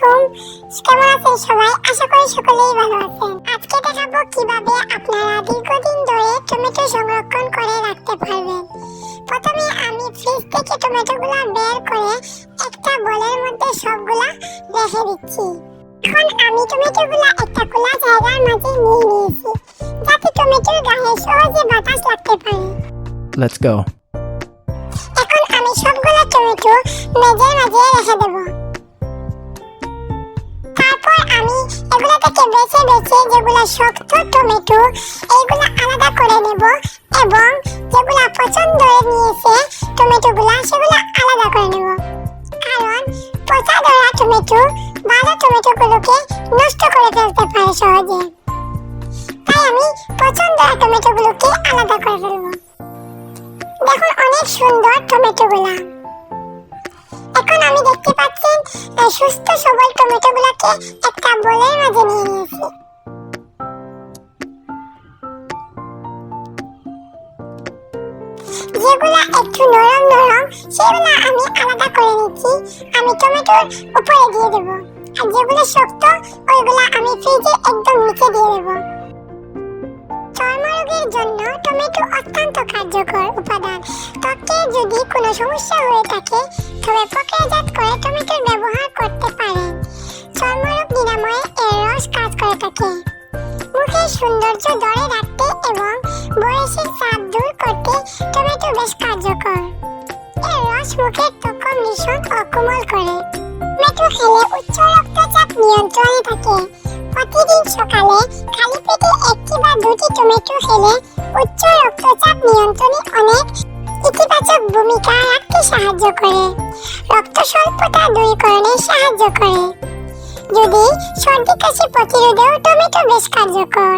আলাইকুম। কেমন আছেন সবাই? আশা করি সকলেই ভালো আছেন। আজকে দেখাবো কিভাবে আপনারা দীর্ঘদিন ধরে টমেটো সংরক্ষণ করে রাখতে পারবেন। প্রথমে আমি ফ্রিজ থেকে টমেটোগুলো বের করে একটা বোলের মধ্যে সবগুলা রেখে দিচ্ছি। এখন আমি টমেটোগুলো একটা খোলা জায়গার মাঝে নিয়ে নিয়েছি, যাতে টমেটোর গায়ে সহজে বাতাস লাগতে পারে। Let's go. এখন আমি সবগুলো টমেটো মেজের মাঝে রেখে দেব। তারপর আমি এগুলো থেকে বেছে বেছে যেগুলো শক্ত টমেটো এইগুলো আলাদা করে নেব এবং যেগুলো পছন্দ হয়ে নিয়েছে টমেটোগুলো সেগুলো আলাদা করে নেব। কারণ পচা ধরা টমেটো ভালো টমেটোগুলোকে নষ্ট করে ফেলতে পারে সহজে। তাই আমি পছন্দ হওয়া টমেটোগুলোকে আলাদা করে ফেলব। দেখুন অনেক সুন্দর টমেটোগুলা। এখন আমি দেখতে পাচ্ছেন সুস্থ সবল টমেটোগুলোকে একটা বোলের মাঝে নিয়ে নিয়েছি। যেগুলা একটু নরম নরম সেগুলা আমি আলাদা করে নিচ্ছি, আমি টমেটোর উপরে দিয়ে দেব। আর যেগুলো শক্ত ওইগুলা আমি ফ্রিজে একদম নিচে দিয়ে দেব। চর্মরোগের জন্য টমেটো অত্যন্ত কার্যকর উপাদান। ত্বকের যদি কোনো সমস্যা হয়ে থাকে তবে প্রক্রিয়াজাত করে টমেটোর ব্যবহার করতে পারেন। চর্মরোগ নিরাময়ে এর রস কাজ করে থাকে। মুখের সৌন্দর্য ধরে রাখতে এবং বয়সের ছাপ দূর করতে টমেটো বেশ কার্যকর। এর রস মুখের ত্বক মিশ্রণ ও কোমল করে। টমেটো খেলে উচ্চ রক্তচাপ নিয়ন্ত্রণে থাকে। প্রতিদিন সকালে খালি পেটে একটি বা দুটি টমেটো খেলে উচ্চ রক্তচাপ নিয়ন্ত্রণে অনেক ইতিবাচক ভূমিকা রাখতে সাহায্য করে। রক্ত স্বল্পতা দূরীকরণে সাহায্য করে। যদি সর্দি কাশি প্রতিরোধেও টমেটো বেশ কার্যকর।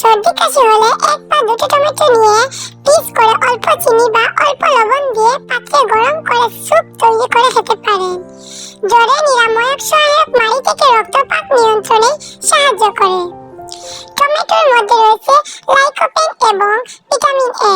সর্দি কাশি হলে এক বা দুটো টমেটো নিয়ে পিস করে অল্প চিনি বা অল্প লবণ দিয়ে পাত্রে গরম করে স্যুপ তৈরি করে খেতে পারেন। জ্বরে নিরাময়ক সহায়ক মাড়ি থেকে রক্তপাত নিয়ন্ত্রণে সাহায্য করে। টমেটোর মধ্যে রয়েছে লাইকোপেন এবং ভিটামিন এ।